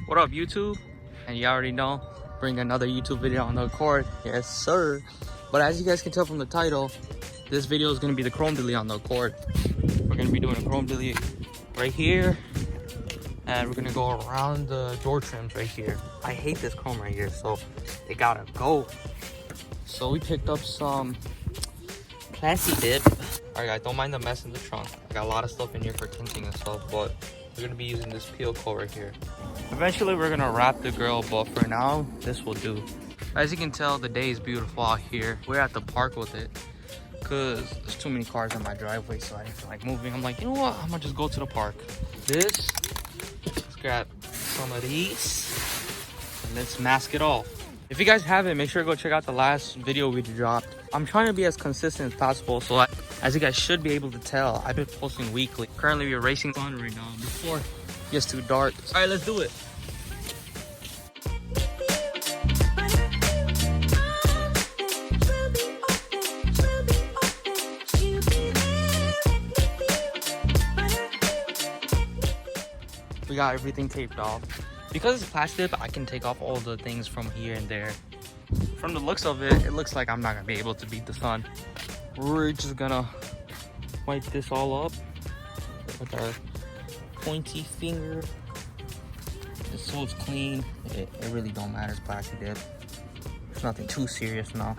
What up, YouTube? And you already know, bring another YouTube video on the Accord. Yes, sir. But as you guys can tell from the title, this video is going to be the chrome delete on the Accord. We're going to be doing a chrome delete right here. And we're going to go around the door trims right here. I hate this chrome right here, so they gotta go. So we picked up some plastic dip. Alright guys, don't mind the mess in the trunk. I got a lot of stuff in here for tinting and stuff, but we're gonna be using this peel coat right here. Eventually we're gonna wrap the grill, but for now, this will do. As you can tell, the day is beautiful out here. We're at the park with it, cause there's too many cars in my driveway, so I didn't feel like moving. I'm like, you know what? I'm gonna just go to the park. Let's grab some of these, and let's mask it off. If you guys haven't, make sure to go check out the last video we dropped. I'm trying to be as consistent as possible, so as you guys should be able to tell, I've been posting weekly. Currently, we're racing on right now before it gets too dark. All right, let's do it. We got everything taped off. Because it's plastic, I can take off all the things from here and there. From the looks of it, it looks like I'm not gonna be able to beat the sun. We're just gonna wipe this all up with our pointy finger, just so it's clean. It really don't matter, it's plastic dip. It's nothing too serious now.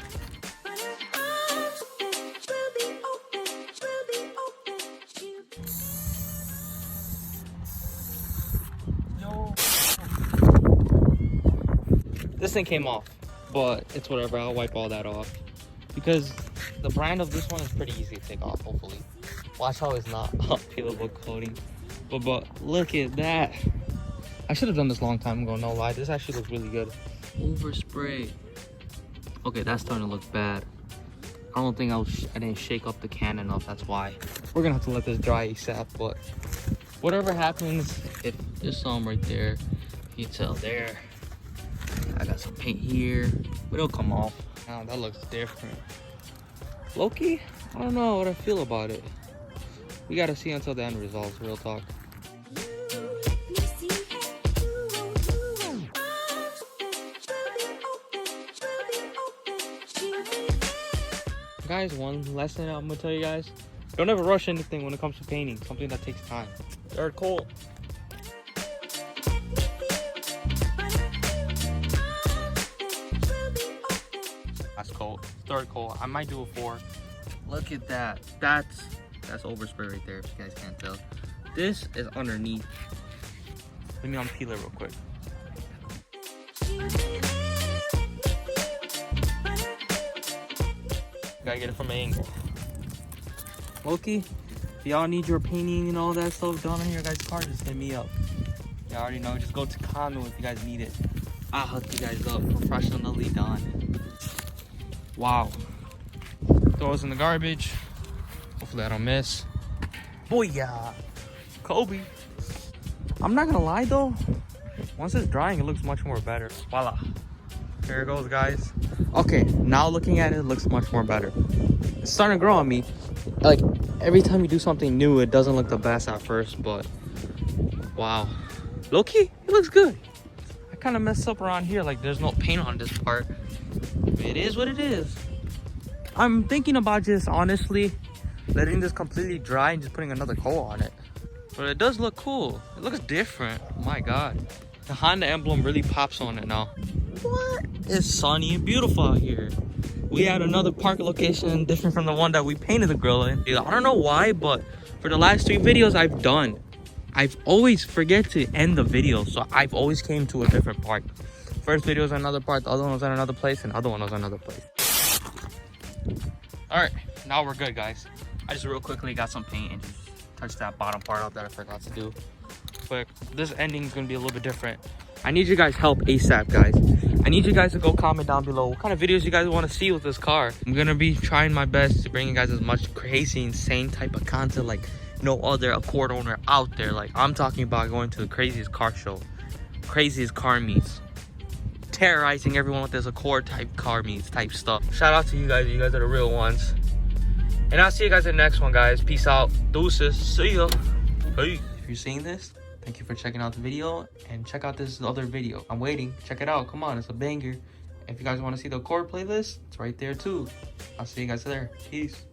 This thing came off, but it's whatever. I'll wipe all that off because the brand of this one is pretty easy to take off, hopefully. Watch how it's not peelable coating. But look at that. I should have done this a long time ago, no lie. This actually looks really good. Overspray. Okay, that's starting to look bad. I don't think I didn't shake up the can enough, that's why. We're gonna have to let this dry ASAP, but whatever happens, if there's some right there, you can tell there. I got some paint here, but it'll come off. Now that looks different. Loki, I don't know what I feel about it. We gotta see until the end results, real talk. Guys, one lesson I'm gonna tell you guys. Don't ever rush anything when it comes to painting, something that takes time. Third coat. Last coat, third coat. I might do a 4. Look at that. That's overspray right there, if you guys can't tell. This is underneath. Let me unpeel it real quick. Gotta get it from an angle. Loki, if y'all need your painting and all that stuff done on your guys' car, just hit me up. Y'all already know, just go to Kano if you guys need it. I'll hook you guys up, professionally done. Wow. Throw those in the garbage. Hopefully I don't miss. Booyah! Kobe. I'm not gonna lie though. Once it's drying, it looks much more better. Voila. There it goes, guys. Okay, now looking at it, it looks much more better. It's starting to grow on me. Like, every time you do something new, it doesn't look the best at first, but wow. Low-key, it looks good. I kind of messed up around here. Like, there's no paint on this part. It is what it is. I'm thinking about just honestly letting this completely dry and just putting another coat on it. But it does look cool. It looks different. Oh my god. The Honda emblem really pops on it now. What? It's sunny and beautiful out here. We had another park location different from the one that we painted the grill in. I don't know why, but for the last 3 videos I've done, I've always forget to end the video. So I've always came to a different park. First video was another part, the other one was in another place, and the other one was another place. All right, now we're good, guys. I just real quickly got some paint and just touched that bottom part up that I forgot to do. But this ending is gonna be a little bit different. I need you guys' help ASAP, guys. I need you guys to go comment down below what kind of videos you guys want to see with this car. I'm gonna be trying my best to bring you guys as much crazy, insane type of content like no other Accord owner out there. Like, I'm talking about going to the craziest car show, craziest car meets, terrorizing everyone with this Accord type car meets type stuff. Shout out to you guys are the real ones. And I'll see you guys in the next one, guys. Peace out. Deuces. See ya. Hey. If you're seeing this, Thank you for checking out the video, and check out this other video. I'm waiting. Check it out. Come on, it's a banger. If you guys want to see the core playlist, it's right there too. I'll see you guys there. Peace.